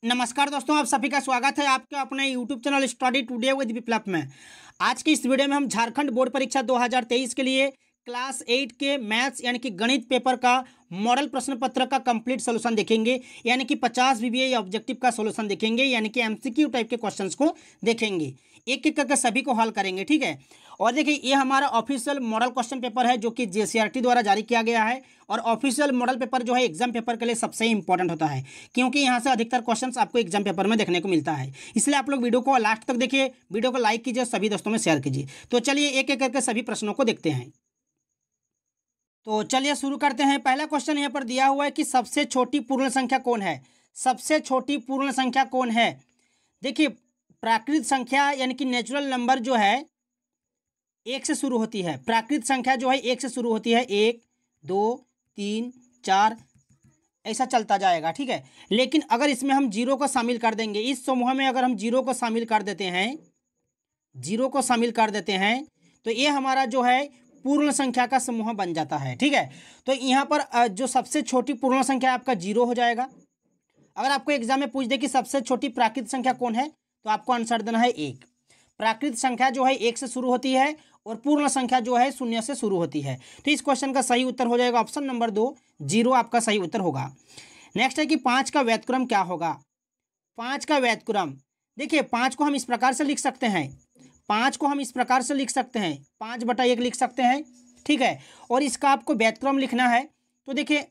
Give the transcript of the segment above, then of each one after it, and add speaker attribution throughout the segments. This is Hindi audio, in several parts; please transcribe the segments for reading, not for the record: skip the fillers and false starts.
Speaker 1: नमस्कार दोस्तों, आप सभी का स्वागत है आपके अपने YouTube channel study today with Viplav में। आज की इस वीडियो में हम झारखंड बोर्ड परीक्षा 2023 के लिए क्लास 8 के मैथ्स यानी कि गणित पेपर का मॉडल प्रश्न पत्र का कंप्लीट सोल्यूशन देखेंगे। यानी कि 50 वीवीए ऑब्जेक्टिव का सोल्यूशन देखेंगे, यानी कि एमसीक्यू टाइप के क्वेश्चंस को देखेंगे। एक एक करके सभी को हल करेंगे, ठीक है। और देखिए, ये हमारा ऑफिशियल मॉडल क्वेश्चन पेपर है जो कि जेसीईआरटी द्वारा जारी किया गया है। और ऑफिशियल मॉडल पेपर जो है एग्जाम पेपर के लिए सबसे इंपॉर्टेंट होता है, क्योंकि यहाँ से अधिकतर क्वेश्चंस आपको एग्जाम पेपर में देखने को मिलता है। इसलिए आप लोग वीडियो को लास्ट तक देखिए, वीडियो को लाइक कीजिए, सभी दोस्तों में शेयर कीजिए। तो चलिए एक एक करके सभी प्रश्नों को देखते हैं। तो चलिए शुरू करते हैं। पहला क्वेश्चन यहाँ पर दिया हुआ है कि सबसे छोटी पूर्ण संख्या कौन है। सबसे छोटी पूर्ण संख्या कौन है। देखिए, प्राकृत संख्या यानी कि नेचुरल नंबर जो है एक से शुरू होती है। प्राकृत संख्या जो है एक से शुरू होती है, 1 2 3 4 ऐसा चलता जाएगा, ठीक है। लेकिन अगर इसमें हम जीरो को शामिल कर देंगे, इस समूह में अगर हम जीरो को शामिल कर देते हैं, जीरो को शामिल कर देते हैं, तो ये हमारा जो है पूर्ण संख्या का समूह बन जाता है, ठीक है। तो यहाँ पर जो सबसे छोटी पूर्ण संख्या आपका जीरो हो जाएगा। अगर आपको एग्जाम में पूछ दे कि सबसे छोटी प्राकृत संख्या कौन है, तो आपको आंसर देना है 1। प्राकृत संख्या जो है 1 से शुरू होती है और पूर्ण संख्या जो है 0 से शुरू होती है। तो इस क्वेश्चन का सही उत्तर हो जाएगा ऑप्शन नंबर 2, 0 आपका सही उत्तर होगा। नेक्स्ट है कि 5 का व्युत्क्रम क्या होगा। 5 का व्युत्क्रम, देखिए 5 को हम इस प्रकार से लिख सकते हैं, 5 को हम इस प्रकार से लिख सकते हैं, 5/1 लिख सकते हैं, ठीक है। और इसका आपको व्युत्क्रम लिखना है। तो देखिए,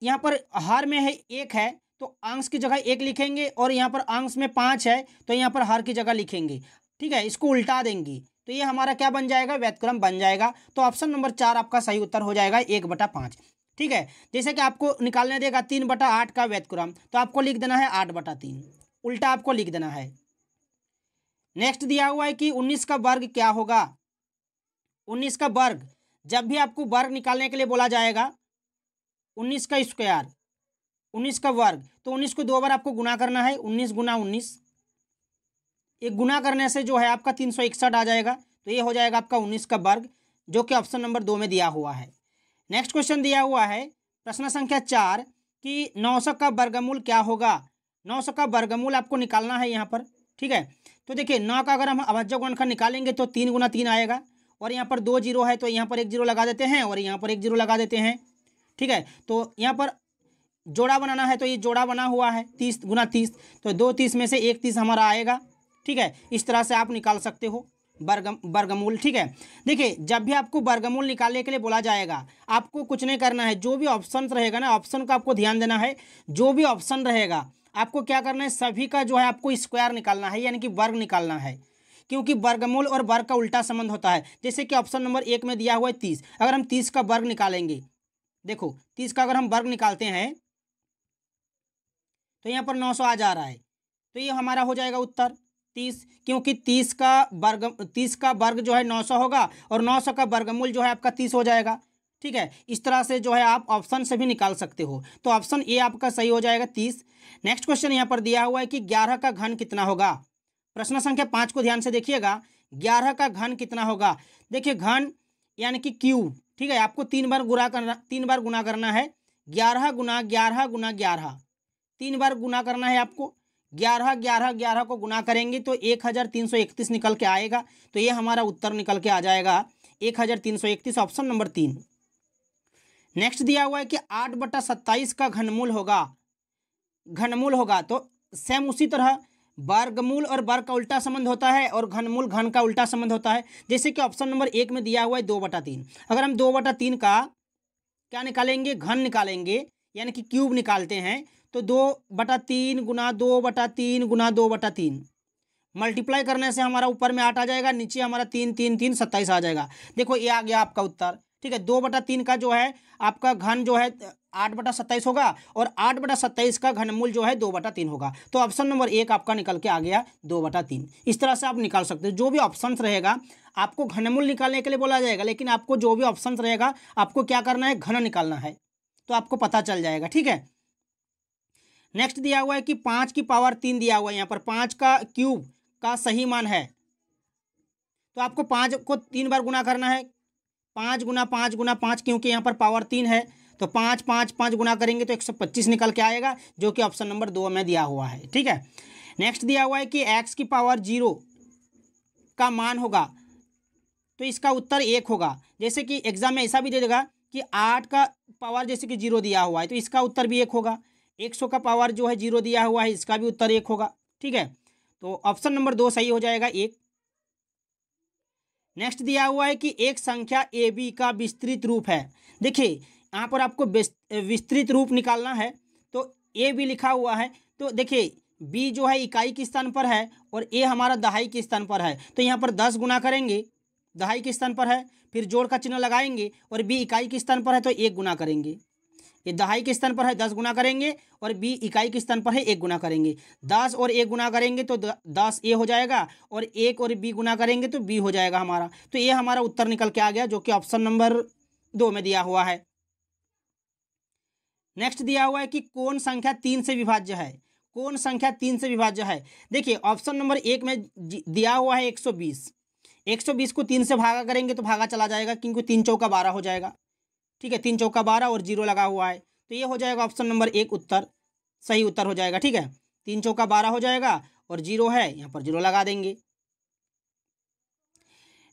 Speaker 1: यहाँ पर हर में है 1 है, तो अंश की जगह 1 लिखेंगे, और यहाँ पर अंश में 5 है, तो यहाँ पर हर की जगह लिखेंगे, ठीक है। इसको उल्टा देंगे तो ये हमारा क्या बन जाएगा, व्युत्क्रम बन जाएगा। तो ऑप्शन नंबर 4 आपका सही उत्तर हो जाएगा, 1/5, ठीक है। जैसे कि आपको निकालने देगा 3/8 का व्युत्क्रम, तो आपको लिख देना है 8/3, उल्टा आपको लिख देना है। नेक्स्ट दिया हुआ है कि 19 का वर्ग क्या होगा। 19 का वर्ग, जब भी आपको वर्ग निकालने के लिए बोला जाएगा, 19 का स्क्वायर, 19 का वर्ग, तो 19 को 2 बार आपको गुना करना है, 19 गुना 19। एक गुना करने से जो है आपका 361 आ जाएगा। तो ये हो जाएगा आपका 19 का वर्ग, जो कि ऑप्शन नंबर 2 में दिया हुआ है। नेक्स्ट क्वेश्चन दिया हुआ है प्रश्न संख्या 4 कि 900 का वर्गमूल क्या होगा। 900 का वर्गमूल आपको निकालना है यहाँ पर, ठीक है। तो देखिए, 9 का अगर हम अभाज्य गुणनखंड निकालेंगे तो 3 गुना 3 आएगा, और यहाँ पर 2 जीरो है, तो यहाँ पर 1 जीरो लगा देते हैं, और यहाँ पर 1 जीरो लगा देते हैं, ठीक है। तो यहाँ पर जोड़ा बनाना है, तो ये जोड़ा बना हुआ है 30 गुना 30, तो 2 30 में से 1 30 हमारा आएगा, ठीक है। इस तरह से आप निकाल सकते हो वर्गमूल, ठीक है। देखिए, जब भी आपको वर्गमूल निकालने के लिए बोला जाएगा, आपको कुछ नहीं करना है, जो भी ऑप्शन रहेगा ना, ऑप्शन का आपको ध्यान देना है। जो भी ऑप्शन रहेगा आपको क्या करना है, सभी का जो है आपको स्क्वायर निकालना है, यानी कि वर्ग निकालना है, क्योंकि वर्गमूल और वर्ग का उल्टा संबंध होता है। जैसे कि ऑप्शन नंबर 1 में दिया हुआ है 30, अगर हम 30 का वर्ग निकालेंगे, देखो 30 का अगर हम वर्ग निकालते हैं तो यहाँ पर 900 आ जा रहा है, तो ये हमारा हो जाएगा उत्तर 30, क्योंकि 30 का वर्ग जो है 900 होगा, और 900 का वर्गमूल जो है आपका 30 हो जाएगा, ठीक है। इस तरह से जो है आप ऑप्शन से भी निकाल सकते हो। तो ऑप्शन ए आपका सही हो जाएगा 30। नेक्स्ट क्वेश्चन यहाँ पर दिया हुआ है कि 11 का घन कितना होगा। प्रश्न संख्या 5 को ध्यान से देखिएगा, 11 का घन कितना होगा। देखिए, घन यानी कि क्यूब, ठीक है। आपको 3 बार गुना करना है, 11 गुना 11 गुना 11, 3 बार गुना करना है आपको। 11 11 11 को गुना करेंगे तो 1331 निकल के आएगा। तो ये हमारा उत्तर निकल के आ जाएगा 1331, ऑप्शन नंबर 3। नेक्स्ट दिया हुआ है कि 8/27 का घनमूल होगा। तो सेम उसी तरह वर्गमूल और वर्ग का उल्टा संबंध होता है, और घनमूल घन का उल्टा संबंध होता है। जैसे कि ऑप्शन नंबर 1 में दिया हुआ है 2/3, अगर हम 2/3 का क्या निकालेंगे, घन निकालेंगे, यानी कि क्यूब निकालते हैं, तो 2/3 गुना 2/3 गुना 2/3 मल्टीप्लाई करने से हमारा ऊपर में 8 आ जाएगा, नीचे हमारा 3 3 3 27 आ जाएगा। देखो, ये आ गया आपका उत्तर, ठीक है। 2/3 का जो है आपका घन जो है 8/27 होगा, और 8/27 का घनमूल जो है 2/3 होगा। तो ऑप्शन नंबर 1 आपका निकल के आ गया 2/3। इस तरह से आप निकाल सकते हो। जो भी ऑप्शन रहेगा, आपको घनमूल निकालने के लिए बोला जाएगा, लेकिन आपको जो भी ऑप्शन रहेगा आपको क्या करना है, घन निकालना है, तो आपको पता चल जाएगा, ठीक है। नेक्स्ट दिया हुआ है कि 5 की पावर 3 दिया हुआ है। यहाँ पर 5 का क्यूब का सही मान है, तो आपको 5 को 3 बार गुना करना है, 5 गुना 5 गुना 5, क्योंकि यहाँ पर पावर 3 है, तो 5 गुना करेंगे तो 125 निकल के आएगा, जो कि ऑप्शन नंबर 2 में दिया हुआ है। ठीक है, नेक्स्ट दिया हुआ है कि x की पावर 0 का मान होगा, तो इसका उत्तर 1 होगा। जैसे कि एग्जाम में ऐसा भी दे देगा कि 8 का पावर जैसे कि 0 दिया हुआ है, तो इसका उत्तर भी 1 होगा। 100 का पावर जो है 0 दिया हुआ है, इसका भी उत्तर 1 होगा। ठीक है, तो ऑप्शन नंबर 2 सही हो जाएगा, 1। नेक्स्ट दिया हुआ है कि एक संख्या ए बी का विस्तृत रूप है। देखिए यहाँ पर आपको विस्तृत रूप निकालना है, तो ए बी लिखा हुआ है, तो देखिए बी जो है इकाई के स्थान पर है और ए हमारा दहाई के स्थान पर है, तो यहाँ पर 10 गुना करेंगे, दहाई के स्थान पर है, फिर जोड़ का चिन्ह लगाएंगे, और बी इकाई के स्थान पर है तो 1 गुना करेंगे। ये दहाई के स्थान पर है 10 गुना करेंगे, और बी इकाई के स्थान पर है 1 गुना करेंगे। 10 और 1 गुना करेंगे तो 10 ए हो जाएगा, और 1 और बी गुना करेंगे तो बी हो जाएगा हमारा। तो ये हमारा उत्तर निकल के आ गया, जो कि ऑप्शन नंबर 2 में दिया हुआ है। नेक्स्ट दिया हुआ है कि कौन संख्या 3 से विभाज्य है। कौन संख्या 3 से विभाज्य है। देखिए ऑप्शन नंबर 1 में दिया हुआ है 120। 120 को 3 से भागा करेंगे तो भागा चला जाएगा, क्योंकि 3 चौका 12 हो जाएगा। ठीक है, 3 चौका 12 और 0 लगा हुआ है, तो ये हो जाएगा ऑप्शन नंबर 1 उत्तर, सही उत्तर हो जाएगा। ठीक है, 3 चौका 12 हो जाएगा और 0 है, यहाँ पर 0 लगा देंगे।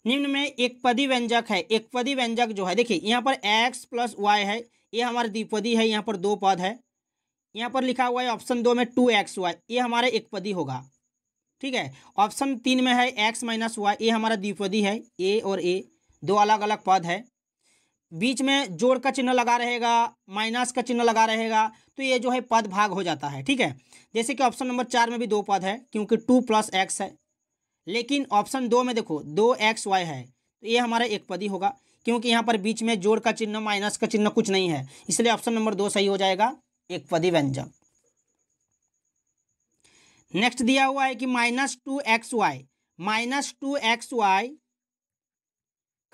Speaker 1: निम्न में एक पदी व्यंजक है। एक पदी व्यंजक जो है, देखिए यहाँ पर x प्लस वाई है, ये हमारा द्विपदी है, यहाँ पर 2 पद है। यहाँ पर लिखा हुआ है ऑप्शन 2 में 2xy, ये हमारा एक पदी होगा। ठीक है, ऑप्शन 3 में है x माइनस वाई, ये हमारा द्विपदी है, a और a दो अलग अलग पद है। बीच में जोड़ का चिन्ह लगा रहेगा, माइनस का चिन्ह लगा रहेगा, तो ये जो है पद भाग हो जाता है। ठीक है, जैसे कि ऑप्शन नंबर 4 में भी 2 पद है, क्योंकि 2 प्लस x है। लेकिन ऑप्शन 2 में देखो 2xy है, तो ये हमारा एक पदी होगा, क्योंकि यहाँ पर बीच में जोड़ का चिन्ह माइनस का चिन्ह कुछ नहीं है, इसलिए ऑप्शन नंबर 2 सही हो जाएगा, एक पदी व्यंजक। नेक्स्ट दिया हुआ है कि -2xy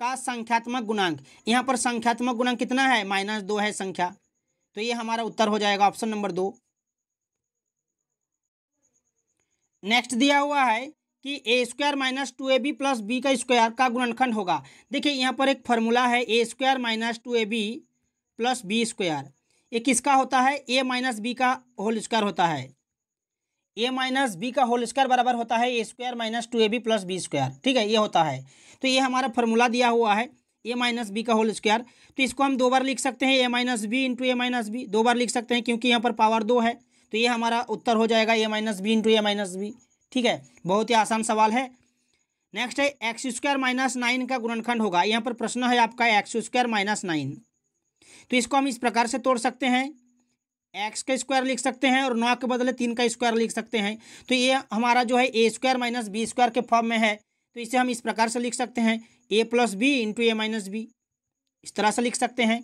Speaker 1: का संख्यात्मक गुणांक। यहाँ पर संख्यात्मक गुणांक कितना है, -2 है संख्या, तो ये हमारा उत्तर हो जाएगा ऑप्शन नंबर 2। नेक्स्ट दिया हुआ है कि a² minus 2ab plus B का स्क्वायर का गुणनखंड होगा। देखिए यहाँ पर एक फॉर्मूला है, a² minus 2ab plus B square, ये किसका होता है, a माइनस बी का होल स्क्वायर होता है। a माइनस बी का होल स्क्वायर बराबर होता है a² minus 2ab plus B square. ठीक है, ये होता है, तो ये हमारा फॉर्मूला दिया हुआ है a माइनस बी का होल स्क्वायर। तो इसको हम 2 बार लिख सकते हैं, a minus B into A minus B, 2 बार लिख सकते हैं, क्योंकि यहाँ पर पावर 2 है, तो ये हमारा उत्तर हो जाएगा a minus B into A minus b. ठीक है, बहुत ही आसान सवाल है। नेक्स्ट है x² माइनस 9 का गुणनखंड होगा। यहाँ पर प्रश्न है आपका x² माइनस 9, तो इसको हम इस प्रकार से तोड़ सकते हैं, x का स्क्वायर लिख सकते हैं और 9 के बदले 3 का स्क्वायर लिख सकते हैं। तो ये हमारा जो है a² माइनस बी स्क्वायर के फॉर्म में है, तो इसे हम इस प्रकार से लिख सकते हैं a plus b into A minus b, इस तरह से लिख सकते हैं।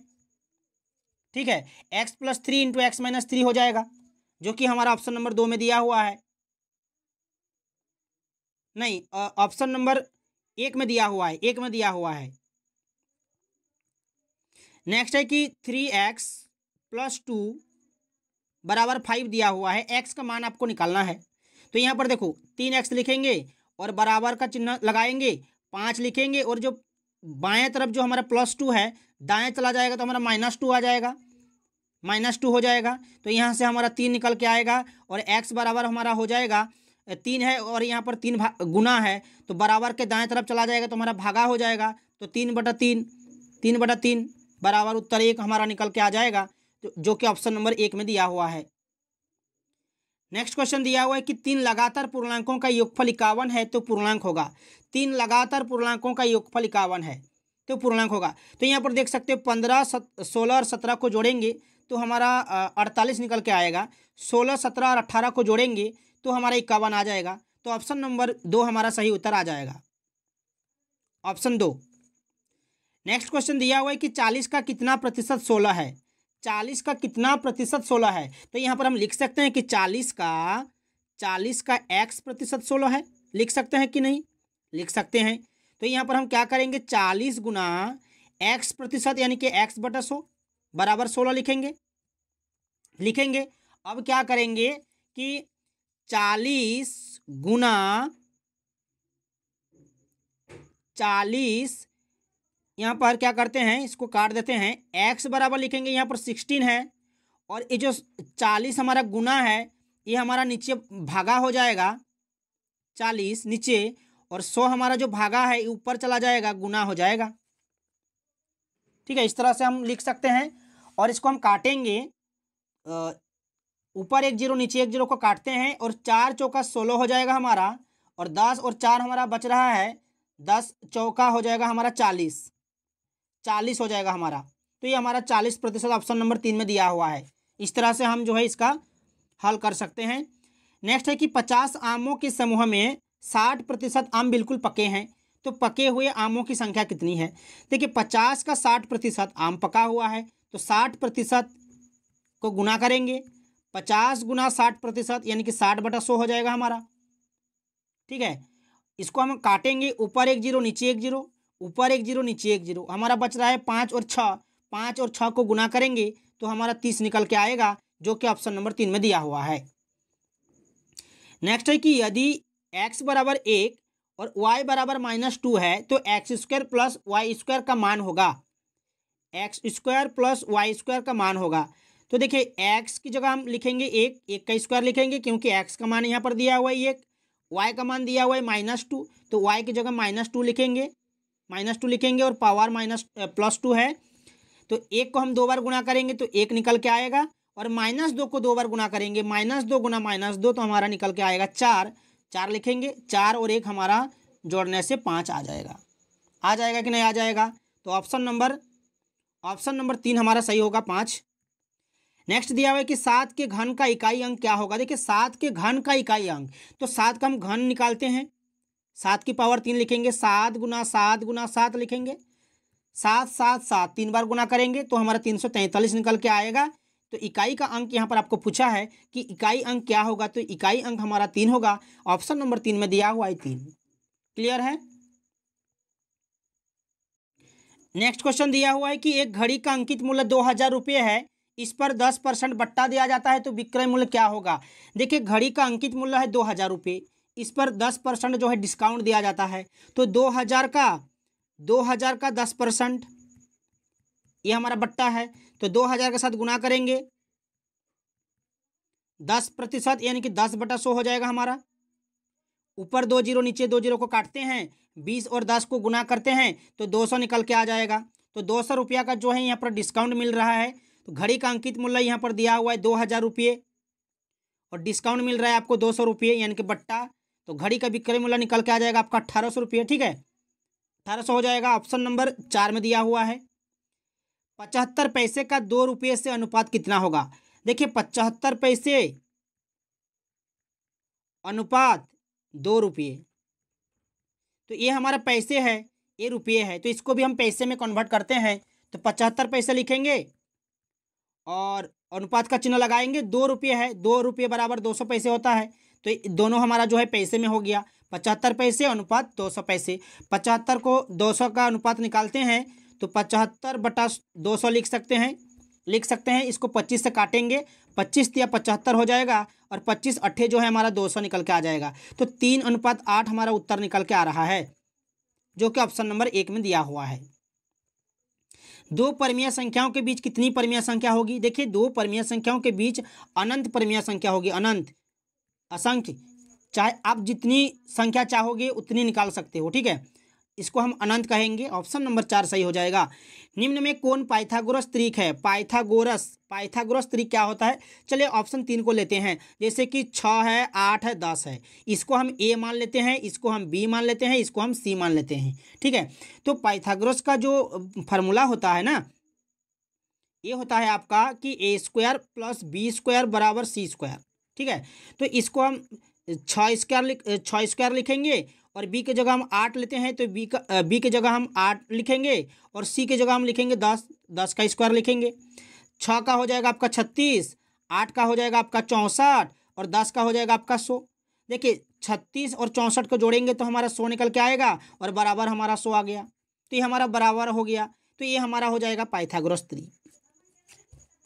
Speaker 1: ठीक है, x plus 3 into x minus 3 हो जाएगा, जो कि हमारा ऑप्शन नंबर 2 में दिया हुआ है, नहीं ऑप्शन नंबर 1 में दिया हुआ है, 1 में दिया हुआ है। नेक्स्ट है कि 3x प्लस 2 बराबर 5 दिया हुआ है, x का मान आपको निकालना है। तो यहाँ पर देखो 3x लिखेंगे और बराबर का चिन्ह लगाएंगे, 5 लिखेंगे, और जो बाएं तरफ जो हमारा +2 है दाएं चला जाएगा तो हमारा -2 आ जाएगा, -2 हो जाएगा। तो यहाँ से हमारा 3 निकल के आएगा, और x बराबर हमारा हो जाएगा 3 है, और यहाँ पर 3 गुना है, तो बराबर के दाएं तरफ चला जाएगा तो हमारा भागा हो जाएगा, तो 3/3 3/3 बराबर उत्तर 1 हमारा निकल के आ जाएगा, जो कि ऑप्शन नंबर 1 में दिया हुआ है। नेक्स्ट क्वेश्चन दिया हुआ है कि 3 लगातार पूर्णांकों का योगफल 51 है तो पूर्णांक होगा। 3 लगातार पूर्णांकों का योगफल 51 है तो पूर्णांक होगा। तो यहाँ पर देख सकते हो 15, 16 और 17 को जोड़ेंगे तो हमारा 48 निकल के आएगा। 16, 17 और 18 को जोड़ेंगे तो हमारा 51 आ जाएगा। तो ऑप्शन नंबर 2 हमारा सही उत्तर आ जाएगा, ऑप्शन 2। नेक्स्ट क्वेश्चन दिया हुआ है कि 40 का कितना प्रतिशत 16 है। 40 का कितना प्रतिशत 16 है। तो यहाँ पर हम लिख सकते हैं कि 40 का x प्रतिशत 16 है। लिख सकते हैं कि नहीं, लिख सकते हैं। तो यहाँ पर हम क्या करेंगे, 40 गुना x प्रतिशत यानी कि x/100 बराबर 16 लिखेंगे। अब क्या करेंगे कि 40 गुना 40 यहाँ पर क्या करते हैं, इसको काट देते हैं। एक्स बराबर लिखेंगे यहाँ पर 16 है, और ये जो 40 हमारा गुना है ये हमारा नीचे भागा हो जाएगा, 40 नीचे, और 100 हमारा जो भागा है ये ऊपर चला जाएगा, गुना हो जाएगा। ठीक है, इस तरह से हम लिख सकते हैं। और इसको हम काटेंगे, ऊपर 1 0 नीचे 1 0 को काटते हैं, और 4 चौका 16 हो जाएगा हमारा, और 10 और 4 हमारा बच रहा है, 10 चौका हो जाएगा हमारा 40 हो जाएगा हमारा। तो ये हमारा 40% ऑप्शन नंबर 3 में दिया हुआ है। इस तरह से हम जो है इसका हल कर सकते हैं। नेक्स्ट है कि 50 आमों के समूह में 60% आम बिल्कुल पके हैं, तो पके हुए आमों की संख्या कितनी है। देखिए 50 का 60% आम पका हुआ है, तो 60% को गुना करेंगे, 50 गुना 60% यानी कि 60/100 हो जाएगा हमारा। ठीक है, इसको हम काटेंगे, ऊपर 1 0 नीचे 1 0, ऊपर 1 0 नीचे 1 0, हमारा बच रहा है 5 और 6, 5 और 6 को गुना करेंगे तो हमारा 30 निकल के आएगा, जो कि ऑप्शन नंबर 3 में दिया हुआ है। नेक्स्ट है कि यदि x बराबर 1 और y बराबर -2 है तो x² प्लस y² का मान होगा, x² प्लस y² का मान होगा। तो देखिए x की जगह हम लिखेंगे 1 का स्क्वायर लिखेंगे, क्योंकि x का मान यहाँ पर दिया हुआ है 1, y का मान दिया हुआ है -2, तो y की जगह -2 लिखेंगे, और पावर +2 है, तो 1 को हम 2 बार गुणा करेंगे तो 1 निकल के आएगा, और -2 को 2 बार गुणा करेंगे, -2 गुना -2 तो हमारा निकल के आएगा 4 लिखेंगे, 4 और 1 हमारा जोड़ने से 5 आ जाएगा कि नहीं आ जाएगा। तो ऑप्शन नंबर 3 हमारा सही होगा, 5। नेक्स्ट दिया हुआ है कि 7 के घन का इकाई अंक क्या होगा। देखिए 7 के घन का इकाई अंक, तो 7 का हम घन निकालते हैं, 7 की पावर 3 लिखेंगे, 7 गुना 7 लिखेंगे, 7 7 7 3 बार गुना करेंगे तो हमारा 343 निकल के आएगा। तो इकाई का अंक यहाँ पर आपको पूछा है कि इकाई अंक क्या होगा, तो इकाई अंक हमारा 3 होगा, ऑप्शन नंबर 3 में दिया हुआ है 3। क्लियर है। नेक्स्ट क्वेश्चन दिया हुआ है कि एक घड़ी का अंकित मूल्य 2000 रुपये है, इस पर 10% बट्टा दिया जाता है तो विक्रय मूल्य क्या होगा। देखिए घड़ी का अंकित मूल्य है 2000 रुपये, इस पर 10% जो है डिस्काउंट दिया जाता है, तो 2000 का 10% ये हमारा बट्टा है, तो 2000 के साथ गुना करेंगे, 10% यानी कि 10/100 हो जाएगा हमारा। ऊपर 2 0 नीचे 2 0 को काटते हैं, 20 और 10 को गुना करते हैं तो 200 निकल के आ जाएगा। तो 200 रुपया का जो है यहाँ पर डिस्काउंट मिल रहा है, तो घड़ी का अंकित मूल्य यहाँ पर दिया हुआ है 2000 रुपये, और डिस्काउंट मिल रहा है आपको 200 रुपये यानी कि बट्टा, तो घड़ी का विक्रय मूल्य निकल के आ जाएगा आपका 1800 रुपये। ठीक है, 1800 हो जाएगा, ऑप्शन नंबर 4 में दिया हुआ है। 75 पैसे का 2 रुपये से अनुपात कितना होगा। देखिए 75 पैसे अनुपात 2 रुपये, तो ये हमारा पैसे है, ये रुपये है, तो इसको भी हम पैसे में कन्वर्ट करते हैं, तो 75 पैसे लिखेंगे और अनुपात का चिन्ह लगाएंगे, 2 रुपये है, 2 रुपये बराबर 200 पैसे होता है, तो दोनों हमारा जो है पैसे में हो गया। 75 पैसे अनुपात 200 पैसे, 75 को 200 का अनुपात निकालते हैं तो 75/200 लिख सकते हैं। इसको 25 से काटेंगे, 25 या 75 हो जाएगा, और 25 अट्ठे जो है हमारा 200 निकल के आ जाएगा, तो 3:8 हमारा उत्तर निकल के आ रहा है, जो कि ऑप्शन नंबर 1 में दिया हुआ है। दो परमीय संख्याओं के बीच कितनी परमीय संख्या होगी। देखिए दो परमीय संख्याओं के बीच अनंत परमीय संख्या होगी, अनंत, असंख्य, चाहे आप जितनी संख्या चाहोगे उतनी निकाल सकते हो। ठीक है, इसको हम अनंत कहेंगे, ऑप्शन नंबर 4 सही हो जाएगा। निम्न में कौन पाइथागोरस त्रिक है। पाइथागोरस त्रिक क्या होता है, चलिए ऑप्शन 3 को लेते हैं, जैसे कि 6 है, 8 है, 10 है, इसको हम ए मान लेते हैं, इसको हम बी मान लेते हैं, इसको हम सी मान लेते हैं। ठीक है, तो पाइथागोरस का जो फार्मूला होता है ना, ये होता है आपका कि a² + b² बराबर c²। ठीक है, तो इसको हम 6² लिखेंगे, और बी की जगह हम 8 लेते हैं तो बी की जगह हम 8 लिखेंगे, और सी की जगह हम लिखेंगे 10 का स्क्वायर लिखेंगे। 6 का हो जाएगा आपका 36, 8 का हो जाएगा आपका 64, और 10 का हो जाएगा आपका 100। देखिए 36 और 64 को जोड़ेंगे तो हमारा 100 निकल के आएगा, और बराबर हमारा 100 आ गया, तो ये हमारा बराबर हो गया, तो ये हमारा हो जाएगा पाइथागोरस त्रिक।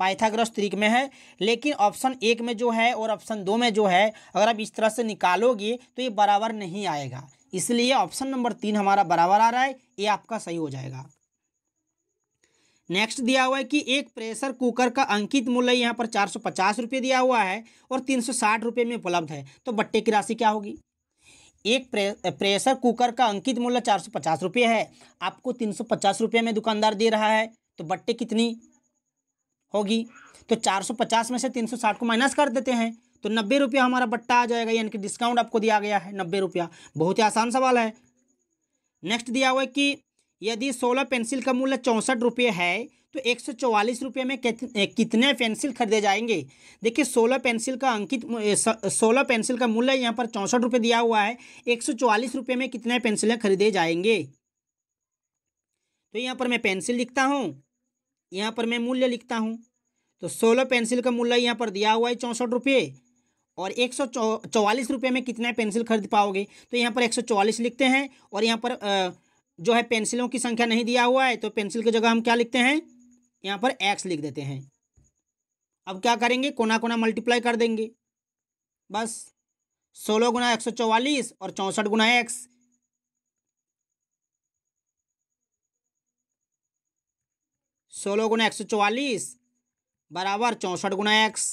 Speaker 1: पाइथागोरस त्रिक में है, लेकिन ऑप्शन 1 में जो है और ऑप्शन 2 में जो है, अगर आप इस तरह से निकालोगे तो ये बराबर नहीं आएगा, इसलिए ऑप्शन नंबर 3 हमारा बराबर आ रहा है, ये आपका सही हो जाएगा। नेक्स्ट दिया हुआ है कि एक प्रेशर कुकर का अंकित मूल्य यहाँ पर 450 रुपये दिया हुआ है और 360 रुपये में उपलब्ध है, तो बट्टे की राशि क्या होगी। एक प्रेशर कुकर का अंकित मूल्य 450 रुपये है, आपको 350 रुपये में दुकानदार दे रहा है, तो बट्टे कितनी होगी। तो 450 में से 360 को माइनस कर देते हैं, तो 90 रुपया हमारा बट्टा आ जाएगा, यानी कि डिस्काउंट आपको दिया गया है 90 रुपया। बहुत ही आसान सवाल है। नेक्स्ट दिया हुआ है कि यदि 16 पेंसिल का मूल्य 64 रुपये है तो 144 रुपये में कितने पेंसिल खरीदे जाएंगे। देखिए 16 पेंसिल का अंकित 16 पेंसिल का मूल्य यहाँ पर 64 रुपये दिया हुआ है, 144 रुपये में कितने पेंसिलें खरीदे जाएंगे। तो यहाँ पर मैं पेंसिल लिखता हूँ, यहाँ पर मैं मूल्य लिखता हूँ। तो 16 पेंसिल का मूल्य यहाँ पर दिया हुआ है 64 रुपये और 144 रुपये में कितने पेंसिल खरीद पाओगे। तो यहाँ पर 144 लिखते हैं और यहाँ पर जो है पेंसिलों की संख्या नहीं दिया हुआ है, तो पेंसिल की जगह हम क्या लिखते हैं, यहाँ पर x लिख देते हैं। अब क्या करेंगे, कोना कोना मल्टीप्लाई कर देंगे, बस 16 गुना 144 और 64 गुना x। 16 गुना 144 बराबर 64 गुना x।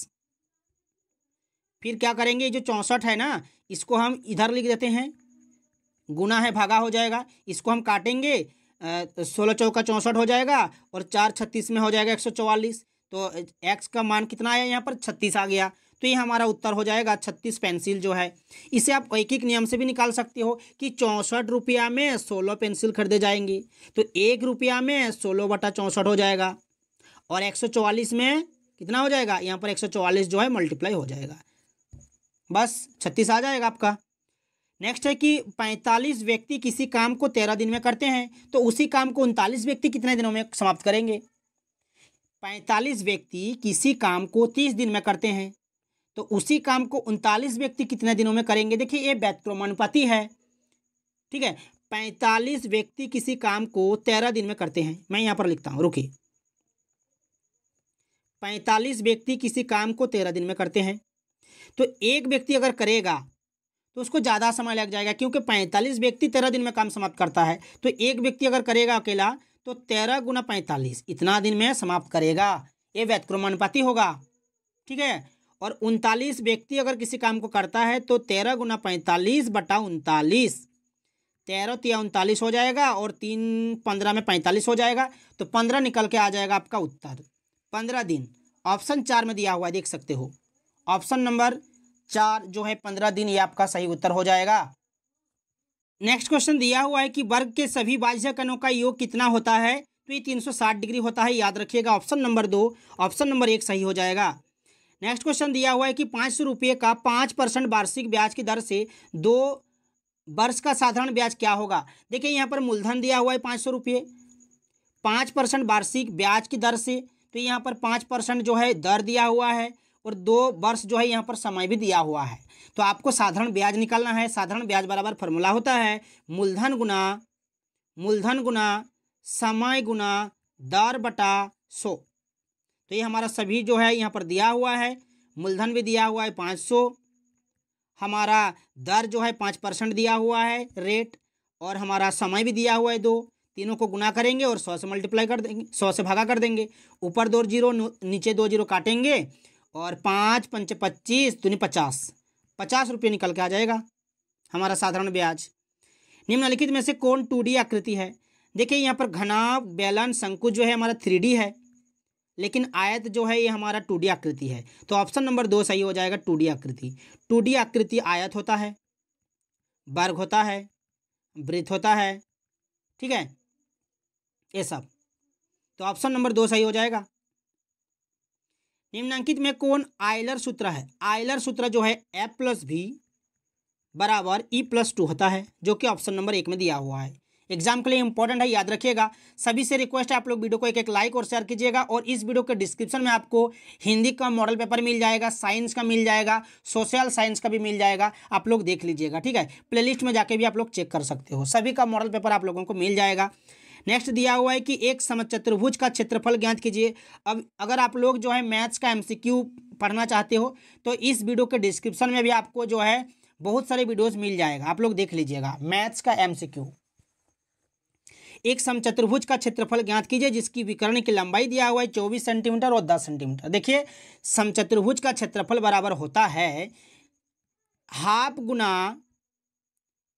Speaker 1: फिर क्या करेंगे, जो 64 है ना, इसको हम इधर लिख देते हैं, गुना है भागा हो जाएगा, इसको हम काटेंगे, 16 चौका 64 हो जाएगा और 4 36 में हो जाएगा 144। तो x का मान कितना आया, यहाँ पर 36 आ गया। तो ये हमारा उत्तर हो जाएगा 36 पेंसिल जो है। इसे आप एक एक नियम से भी निकाल सकते हो कि 64 रुपया में 16 पेंसिल खरीदे जाएंगे, तो 1 रुपया में 16 बटा 64 हो जाएगा और 144 में कितना हो जाएगा, यहाँ पर 144 जो है मल्टीप्लाई हो जाएगा, बस 36 आ जाएगा आपका। नेक्स्ट है कि 45 व्यक्ति किसी काम को 13 दिन में करते हैं, तो उसी काम को 39 व्यक्ति कितने दिनों में समाप्त करेंगे। 45 व्यक्ति किसी काम को 30 दिन में करते हैं, तो उसी काम को 39 व्यक्ति कितने दिनों में करेंगे। देखिए ये व्युत्क्रमानुपाती है, ठीक है। 45 व्यक्ति किसी काम को 13 दिन में करते हैं, मैं यहाँ पर लिखता हूँ, रुकिए। 45 व्यक्ति किसी काम को 13 दिन में करते हैं, तो एक व्यक्ति अगर करेगा तो उसको ज़्यादा समय लग जाएगा, क्योंकि 45 व्यक्ति 13 दिन में काम समाप्त करता है। तो एक व्यक्ति अगर करेगा अकेला तो 13 गुना 45 इतना दिन में समाप्त करेगा, ये व्युत्क्रमानुपाती होगा, ठीक है। और 39 व्यक्ति अगर किसी काम को करता है तो 13 गुना 45 बटा 39, 13 तिया 39 हो जाएगा और 3 15 में 45 हो जाएगा, तो 15 निकल के आ जाएगा आपका उत्तर 15 दिन। ऑप्शन 4 में दिया हुआ है, देख सकते हो, ऑप्शन नंबर 4 जो है 15 दिन, ये आपका सही उत्तर हो जाएगा। नेक्स्ट क्वेश्चन दिया हुआ है कि वर्ग के सभी बाह्य कणों का योग कितना होता है, तो ये 360 डिग्री होता है, याद रखिएगा। ऑप्शन नंबर 2, ऑप्शन नंबर 1 सही हो जाएगा। नेक्स्ट क्वेश्चन दिया हुआ है कि 500 रुपये का 5% वार्षिक ब्याज की दर से 2 वर्ष का साधारण ब्याज क्या होगा। देखिए यहाँ पर मूलधन दिया हुआ है 500 रुपये, 5% वार्षिक ब्याज की दर से, तो यहाँ पर 5% जो है दर दिया हुआ है और 2 वर्ष जो है यहाँ पर समय भी दिया हुआ है। तो आपको साधारण ब्याज निकालना है। साधारण ब्याज बराबर फॉर्मूला होता है मूलधन गुना समय गुना दर बटा 100। तो ये हमारा सभी जो है यहाँ पर दिया हुआ है, मूलधन भी दिया हुआ है 500, हमारा दर जो है 5% दिया हुआ है रेट, और हमारा समय भी दिया हुआ है 2। तीनों को गुना करेंगे और 100 से मल्टीप्लाई कर देंगे, 100 से भागा कर देंगे, ऊपर 2 जीरो नीचे 2 जीरो काटेंगे और 5 पंच 25 दूनी 50 रुपये निकल के आ जाएगा हमारा साधारण ब्याज। निम्नलिखित में से कौन 2D आकृति है। देखिए यहाँ पर घना बेलन शंकु जो है हमारा 3D है, लेकिन आयत जो है ये हमारा 2D आकृति है। तो ऑप्शन नंबर 2 सही हो जाएगा, 2D आकृति। 2D आकृति आयत होता है, वर्ग होता है, वृत्त होता है, ठीक है, ये सब। तो ऑप्शन नंबर 2 सही हो जाएगा। निम्नलिखित में कौन आयलर सूत्र है। आयलर सूत्र जो है F+V बराबर E+2 होता है, जो कि ऑप्शन नंबर 1 में दिया हुआ है। एग्जाम के लिए इंपॉर्टेंट है, याद रखिएगा। सभी से रिक्वेस्ट है आप लोग वीडियो को एक लाइक और शेयर कीजिएगा, और इस वीडियो के डिस्क्रिप्शन में आपको हिंदी का मॉडल पेपर मिल जाएगा, साइंस का मिल जाएगा, सोशल साइंस का भी मिल जाएगा, आप लोग देख लीजिएगा, ठीक है। प्लेलिस्ट में जाके भी आप लोग चेक कर सकते हो, सभी का मॉडल पेपर आप लोगों को मिल जाएगा। नेक्स्ट दिया हुआ है कि एक समचतुर्भुज का क्षेत्रफल ज्ञात कीजिए। अब अगर आप लोग जो है मैथ्स का MCQ पढ़ना चाहते हो तो इस वीडियो के डिस्क्रिप्शन में भी आपको जो है बहुत सारे वीडियोस मिल जाएगा, आप लोग देख लीजिएगा। मैथ्स का MCQ एक समचतुर्भुज का क्षेत्रफल ज्ञात कीजिए जिसकी विकर्ण की लंबाई दिया हुआ है 24 सेंटीमीटर और 10 सेंटीमीटर। देखिए समचतुर्भुज का क्षेत्रफल बराबर होता है हाफ गुना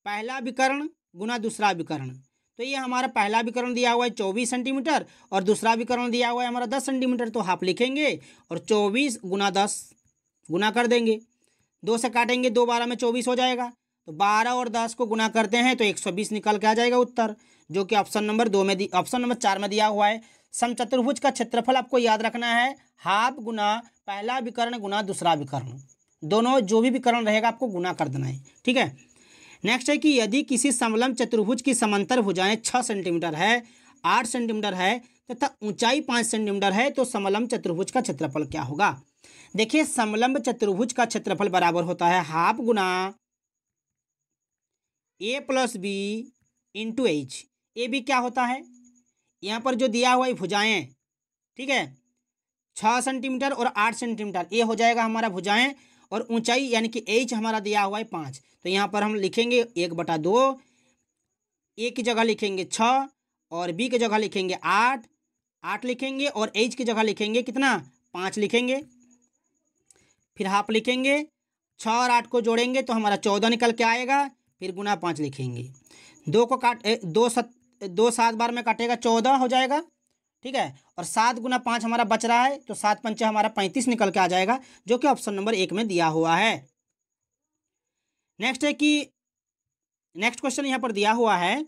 Speaker 1: पहला विकर्ण गुना दूसरा विकर्ण। तो ये हमारा पहला विकर्ण दिया हुआ है 24 सेंटीमीटर और दूसरा विकर्ण दिया हुआ है हमारा 10 सेंटीमीटर। तो हाफ लिखेंगे और 24 गुना 10 गुना कर देंगे, 2 से काटेंगे, 2 12 में 24 हो जाएगा। तो 12 और 10 को गुना करते हैं तो 120 निकल के आ जाएगा उत्तर, जो कि ऑप्शन नंबर 4 में दिया हुआ है। समचतुर्भुज का क्षेत्रफल आपको याद रखना है हाफ गुना पहला विकर्ण गुना दूसरा विकर्ण, दोनों जो भी विकर्ण रहेगा आपको गुना कर देना है, ठीक है। नेक्स्ट है कि यदि किसी समलंब चतुर्भुज की समांतर भुजाएं 6 सेंटीमीटर है, 8 सेंटीमीटर है तथा ऊंचाई 5 सेंटीमीटर है तो समलंब चतुर्भुज का क्षेत्रफल क्या होगा। देखिए समलंब चतुर्भुज का क्षेत्रफल बराबर होता है हाफ गुना a plus b into h. A b क्या होता है, यहाँ पर जो दिया हुआ है भुजाएं, ठीक है, 6 सेंटीमीटर और 8 सेंटीमीटर, ये हो जाएगा हमारा भुजाएं, और ऊंचाई यानी कि एच हमारा दिया हुआ है 5। तो यहाँ पर हम लिखेंगे 1/2, ए की जगह लिखेंगे 6 और बी की जगह लिखेंगे 8 लिखेंगे, और एच की जगह लिखेंगे कितना 5 लिखेंगे। फिर हाफ लिखेंगे, 6 और 8 को जोड़ेंगे तो हमारा 14 निकल के आएगा, फिर गुना 5 लिखेंगे, 2 7 बार में काटेगा 14 हो जाएगा, ठीक है, और 7 गुना 5 हमारा बच रहा है तो 7 पंचे हमारा 35 निकल के आ जाएगा, जो कि ऑप्शन नंबर 1 में दिया हुआ है। नेक्स्ट है कि नेक्स्ट क्वेश्चन यहाँ पर दिया हुआ है,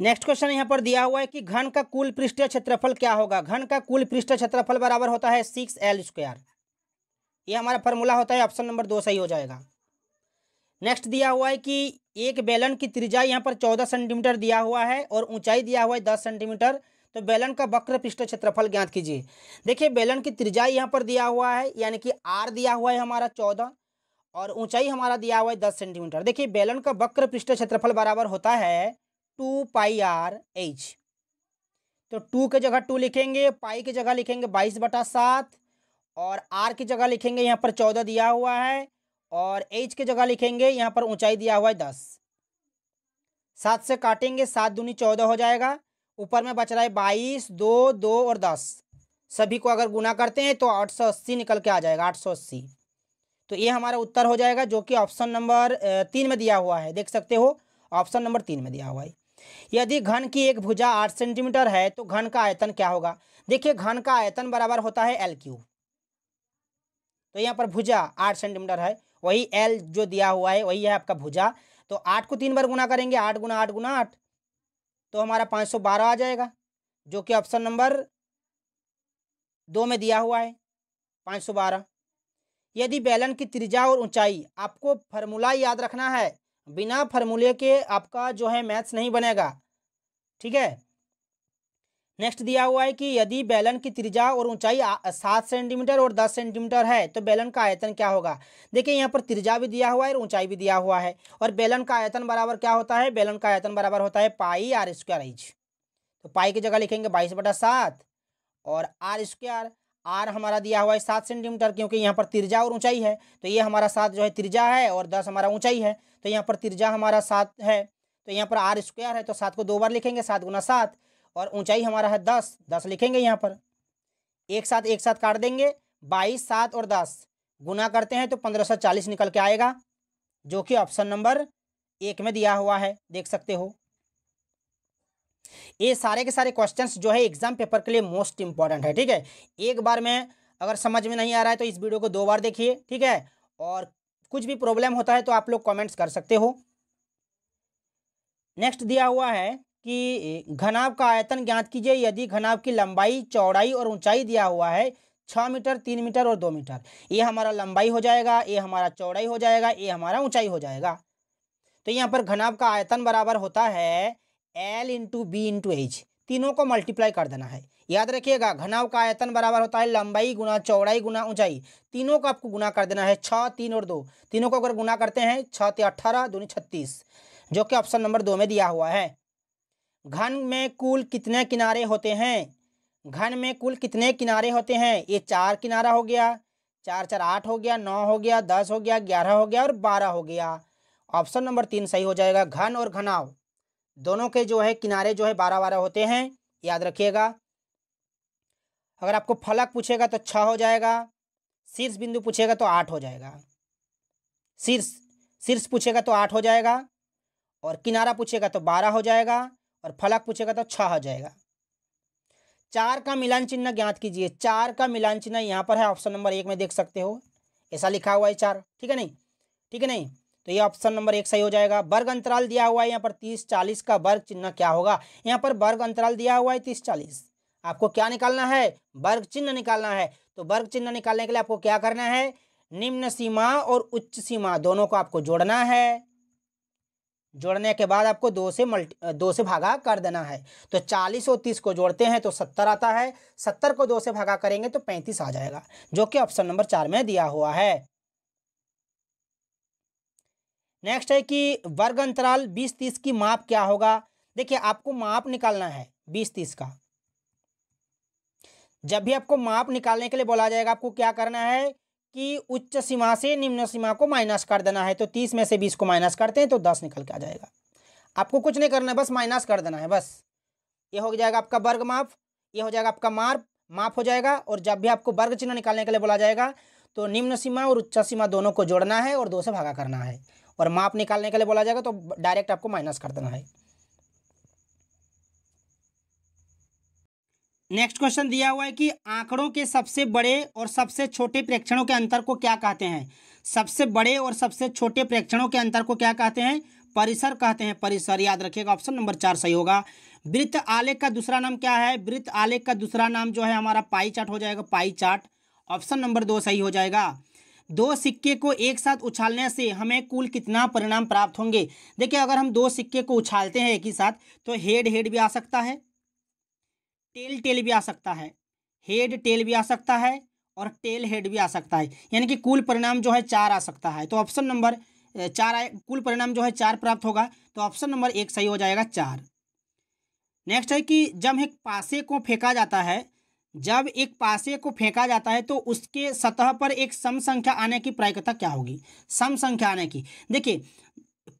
Speaker 1: नेक्स्ट क्वेश्चन यहाँ पर दिया हुआ है कि घन का कुल पृष्ठीय क्षेत्रफल क्या होगा। घन का कुल पृष्ठीय क्षेत्रफल बराबर होता है 6L²। ये हमारा फॉर्मूला होता है, ऑप्शन नंबर 2 सही हो जाएगा। नेक्स्ट दिया हुआ है कि एक बेलन की त्रिज्या यहाँ पर 14 सेंटीमीटर दिया हुआ है और ऊंचाई दिया हुआ है 10 सेंटीमीटर। तो बेलन का वक्र पृष्ठीय क्षेत्रफल ज्ञात कीजिए। देखिए बेलन की त्रिज्या यहाँ पर दिया हुआ है यानी कि आर दिया हुआ है हमारा 14 और ऊंचाई हमारा दिया हुआ है 10 सेंटीमीटर। देखिए बेलन का वक्र पृष्ठीय क्षेत्रफल बराबर होता है 2πr/h। तो 2 की जगह 2 लिखेंगे, पाई की जगह लिखेंगे 22/7 और आर की जगह लिखेंगे यहाँ पर 14 दिया हुआ है और एच की जगह लिखेंगे यहाँ पर ऊंचाई दिया हुआ है 10। 7 से काटेंगे, 7 दूनी 14 हो जाएगा, ऊपर में बच रहा है 22, 2, 2 और 10, सभी को अगर गुना करते हैं तो 880 निकल के आ जाएगा, 880। तो ये हमारा उत्तर हो जाएगा, जो कि ऑप्शन नंबर 3 में दिया हुआ है, देख सकते हो ऑप्शन नंबर 3 में दिया हुआ है। यदि घन की एक भुजा 8 सेंटीमीटर है तो घन का आयतन क्या होगा। देखिए घन का आयतन बराबर होता है L3। तो यहाँ पर भुजा 8 सेंटीमीटर है, वही L जो दिया हुआ है वही है आपका भुजा। तो 8 को 3 बार गुना करेंगे, 8 गुना 8 गुना 8, तो हमारा 512 आ जाएगा, जो कि ऑप्शन नंबर 2 में दिया हुआ है 512। यदि बेलन की त्रिज्या और ऊंचाई, आपको फार्मूला याद रखना है, बिना फार्मूले के आपका जो है मैथ्स नहीं बनेगा, ठीक है। नेक्स्ट दिया हुआ है कि यदि बेलन की त्रिज्या और ऊंचाई 7 सेंटीमीटर और 10 सेंटीमीटर है तो बेलन का आयतन क्या होगा। देखिए यहाँ पर त्रिज्या भी दिया हुआ है और ऊंचाई भी दिया हुआ है, और बेलन का आयतन बराबर क्या होता है, बेलन का आयतन बराबर होता है πr²h। तो पाई की जगह लिखेंगे 22/7 और r², आर हमारा दिया हुआ है 7 सेंटीमीटर, क्योंकि यहाँ पर त्रिज्या और ऊंचाई है, तो ये हमारा 7 जो है त्रिज्या है और 10 हमारा ऊंचाई है। तो यहाँ पर त्रिज्या हमारा 7 है तो यहाँ पर r² है, तो 7 को 2 बार लिखेंगे, 7 गुना 7, और ऊंचाई हमारा है 10 लिखेंगे यहाँ पर, एक साथ काट देंगे, 22, 7 और 10 गुना करते हैं तो 1540 निकल के आएगा, जो कि ऑप्शन नंबर 1 में दिया हुआ है, देख सकते हो। ये सारे के सारे क्वेश्चंस जो है एग्जाम पेपर के लिए मोस्ट इंपॉर्टेंट है, ठीक है। एक बार में अगर समझ में नहीं आ रहा है तो इस वीडियो को 2 बार देखिए, ठीक है, और कुछ भी प्रॉब्लम होता है तो आप लोग कमेंट्स कर सकते हो। नेक्स्ट दिया हुआ है कि घनाभ का आयतन ज्ञात कीजिए यदि घनाभ की लंबाई, चौड़ाई और ऊंचाई दिया हुआ है 6 मीटर, 3 मीटर और 2 मीटर। ये हमारा लंबाई हो जाएगा, ये हमारा चौड़ाई हो जाएगा, ये हमारा ऊंचाई हो जाएगा। तो यहाँ पर घनाभ का आयतन बराबर होता है L into b into h, तीनों को मल्टीप्लाई कर देना है। याद रखिएगा घनाभ का आयतन बराबर होता है लंबाई गुना चौड़ाई गुना ऊंचाई, तीनों को आपको गुना कर देना है, 6, 3 और 2, तीनों को अगर गुना करते हैं 6 × 18 दूनी 36, जो कि ऑप्शन नंबर 2 में दिया हुआ है। घन में कुल कितने किनारे होते हैं। घन में कुल कितने किनारे होते हैं, ये 4 किनारा हो गया, 4 4 8 हो गया, 9 हो गया, 10 हो गया, 11 हो गया और 12 हो गया। ऑप्शन नंबर 3 सही हो जाएगा, घन और घनाभ दोनों के जो है किनारे जो है 12-12 होते हैं, याद रखिएगा। अगर आपको फलक पूछेगा तो 6 हो जाएगा, शीर्ष बिंदु पूछेगा तो 8 हो जाएगा। शीर्ष पूछेगा तो 8 हो जाएगा, और किनारा पूछेगा तो 12 हो जाएगा, और फलक पूछेगा तो 6 हो जाएगा। 4 का मिलान चिन्ह ज्ञात कीजिए। 4 का मिलान चिन्ह यहाँ पर है, ऑप्शन नंबर 1 में देख सकते हो, ऐसा लिखा हुआ है 4। ठीक है नहीं, ठीक है नहीं, तो ये ऑप्शन नंबर 1 सही हो जाएगा। वर्ग अंतराल दिया हुआ है यहाँ पर 30-40 का वर्ग चिन्ह क्या होगा। यहाँ पर वर्ग अंतराल दिया हुआ है 30-40, आपको क्या निकालना है, वर्ग चिन्ह निकालना है। तो वर्ग चिन्ह निकालने के लिए आपको क्या करना है, निम्न सीमा और उच्च सीमा दोनों को आपको जोड़ना है। जोड़ने के बाद आपको 2 से भागा कर देना है। तो 40 और 30 को जोड़ते हैं तो 70 आता है, 70 को 2 से भागा करेंगे तो 35 आ जाएगा, जो कि ऑप्शन नंबर 4 में दिया हुआ है। नेक्स्ट है कि वर्ग अंतराल 20-30 की माप क्या होगा। देखिए आपको माप निकालना है 20-30 का। जब भी आपको माप निकालने के लिए बोला जाएगा, आपको क्या करना है कि उच्च सीमा से निम्न सीमा को माइनस कर देना है। तो 30 में से 20 को माइनस करते हैं तो 10 निकल के आ जाएगा। आपको कुछ नहीं करना है, बस माइनस कर देना है, बस। ये हो जाएगा आपका वर्ग माप, ये हो जाएगा आपका माप हो जाएगा। और जब भी आपको वर्ग चिन्ह निकालने के लिए बोला जाएगा तो निम्न सीमा और उच्च सीमा दोनों को जोड़ना है और 2 से भागा करना है। और माप निकालने के लिए बोला जाएगा तो डायरेक्ट आपको माइनस कर देना है। नेक्स्ट क्वेश्चन दिया हुआ है कि आंकड़ों के सबसे बड़े और सबसे छोटे प्रेक्षणों के अंतर को क्या कहते हैं। सबसे बड़े और सबसे छोटे प्रेक्षणों के अंतर को क्या कहते हैं, परिसर कहते हैं, परिसर। याद रखिएगा, ऑप्शन नंबर 4 सही होगा। वृत्त आलेख का दूसरा नाम क्या है। वृत्त आलेख का दूसरा नाम जो है हमारा पाई चार्ट हो जाएगा, पाई चार्ट। ऑप्शन नंबर 2 सही हो जाएगा। 2 सिक्के को एक साथ उछालने से हमें कुल कितना परिणाम प्राप्त होंगे। देखिए अगर हम 2 सिक्के को उछालते हैं एक ही साथ तो हेड हेड भी आ सकता है, टेल टेल भी आ सकता है, हेड टेल भी आ सकता है, और टेल हेड भी आ सकता है। यानी कि कुल परिणाम जो है 4 आ सकता है। तो ऑप्शन नंबर 4 आए, कुल परिणाम जो है 4 प्राप्त होगा। तो ऑप्शन नंबर 1 सही हो जाएगा, 4। नेक्स्ट है कि जब एक पासे को फेंका जाता है, जब एक पासे को फेंका जाता है तो उसके सतह पर एक सम संख्या आने की प्रायिकता क्या होगी। सम संख्या आने की, देखिए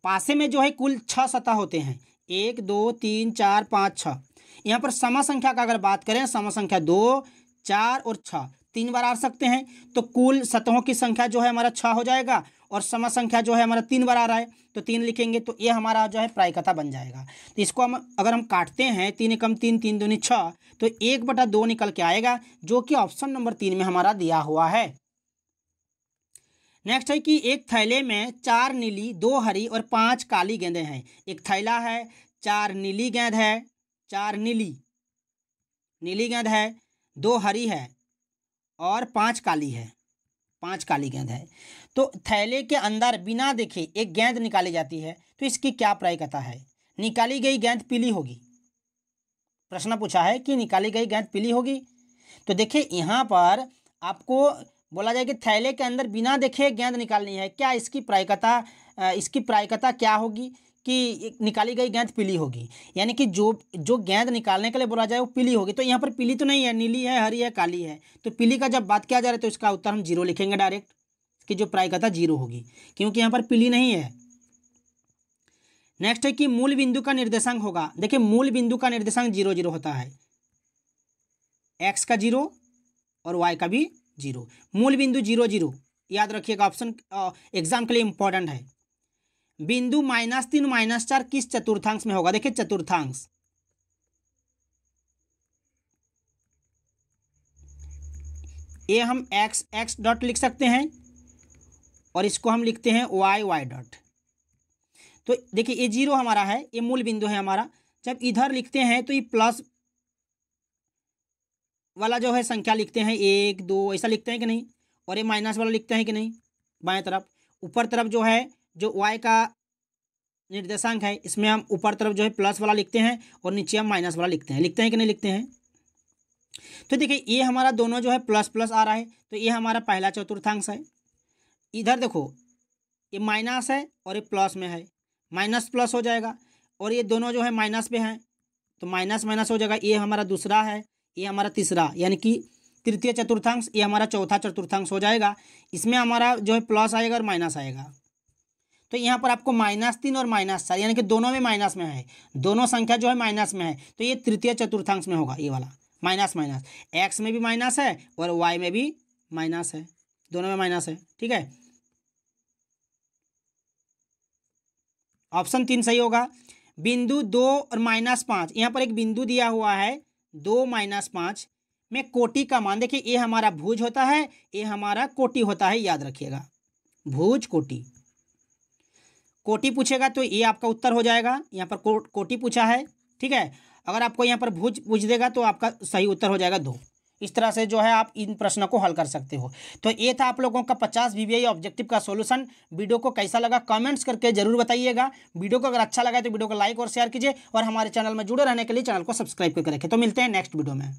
Speaker 1: पासे में जो है कुल 6 सतह होते हैं, 1 2 3 4 5 6। यहाँ पर सम संख्या का अगर बात करें, सम संख्या 2 4 और 6 3 बार आ सकते हैं। तो कुल सतहों की संख्या जो है हमारा 6 हो जाएगा, और सम संख्या जो है हमारा 3 बार आ रहा है तो 3 लिखेंगे, तो ये हमारा जो है प्रायिकता बन जाएगा। तो इसको अगर हम काटते हैं 3 एकम 3 3 दूनी 6, तो 1/2 निकल के आएगा, जो कि ऑप्शन नंबर 3 में हमारा दिया हुआ है। नेक्स्ट है कि एक थैले में 4 नीली 2 हरी और 5 काली गेंदें हैं। एक थैला है, 4 नीली गेंद है, 4 नीली गेंद है, 2 हरी है और 5 काली है, 5 काली गेंद है। तो थैले के अंदर बिना देखे एक गेंद निकाली जाती है, तो इसकी क्या प्रायिकता है। निकाली गई गेंद पीली होगी। प्रश्न पूछा है कि निकाली गई गेंद पीली होगी। तो देखिए यहाँ पर आपको बोला जाए कि थैले के अंदर बिना देखे गेंद निकालनी है, क्या इसकी प्रायिकता क्या होगी कि निकाली गई गेंद पीली होगी। यानी कि जो गेंद निकालने के लिए बोला जाए वो पीली होगी। तो यहाँ पर पीली तो नहीं है, नीली है, हरी है, काली है। तो पीली का जब बात किया जा रहा है तो इसका उत्तर हम 0 लिखेंगे डायरेक्ट, कि जो प्रायिकता 0 होगी, क्योंकि यहाँ पर पीली नहीं है। नेक्स्ट है कि मूल बिंदु का निर्देशांक होगा। देखिए मूल बिंदु का निर्देशांक 0 0 होता है, एक्स का 0 और वाई का भी 0। मूल बिंदु 0 0 याद रखिएगा, ऑप्शन एग्जाम के लिए इंपॉर्टेंट है। बिंदु -3 -4 किस चतुर्थांश में होगा। देखिए चतुर्थांश, ये हम x डॉट लिख सकते हैं और इसको हम लिखते हैं y डॉट। तो देखिए ये 0 हमारा है, ये मूल बिंदु है हमारा। जब इधर लिखते हैं तो ये प्लस वाला जो है संख्या लिखते हैं 1 2 ऐसा लिखते हैं कि नहीं, और ये माइनस वाला लिखते हैं कि नहीं। बाएं तरफ ऊपर तरफ जो है जो y का निर्देशांक है, इसमें हम ऊपर तरफ जो है प्लस वाला लिखते हैं और नीचे हम माइनस वाला लिखते हैं कि नहीं लिखते हैं। तो देखिए ये हमारा दोनों जो है प्लस प्लस आ रहा है, तो ये हमारा पहला चतुर्थांश है। इधर देखो ये माइनस है और ये प्लस में है, माइनस प्लस हो जाएगा, और ये दोनों जो है माइनस पे हैं तो माइनस माइनस हो जाएगा। ये हमारा दूसरा है, ये हमारा तीसरा, यानी कि तृतीय चतुर्थांश, ये हमारा चौथा चतुर्थांश हो जाएगा। इसमें हमारा जो है प्लस आएगा और माइनस आएगा। तो यहाँ पर आपको -3 और -4 यानी कि दोनों में माइनस में है, दोनों संख्या जो है माइनस में है, तो ये तृतीय चतुर्थांश में होगा। ये वाला माइनस माइनस, एक्स में भी माइनस है और वाई में भी माइनस है, दोनों में माइनस है। ठीक है, ऑप्शन 3 सही होगा। बिंदु 2 और -5, यहाँ पर एक बिंदु दिया हुआ है 2 -5 में कोटि का मान, देखिए ये हमारा भुज होता है, ये हमारा कोटि होता है, याद रखिएगा, भुज कोटि। कोटि पूछेगा तो ये आपका उत्तर हो जाएगा, यहाँ पर कोटि पूछा है। ठीक है, अगर आपको यहाँ पर भुज पूछ देगा तो आपका सही उत्तर हो जाएगा 2। इस तरह से जो है आप इन प्रश्नों को हल कर सकते हो। तो ये था आप लोगों का 50 VVI ऑब्जेक्टिव का सॉल्यूशन। वीडियो को कैसा लगा कमेंट्स करके जरूर बताइएगा। वीडियो को अगर अच्छा लगा तो वीडियो को लाइक और शेयर कीजिए और हमारे चैनल में जुड़े रहने के लिए चैनल को सब्सक्राइब करके रखें। तो मिलते हैं नेक्स्ट वीडियो में।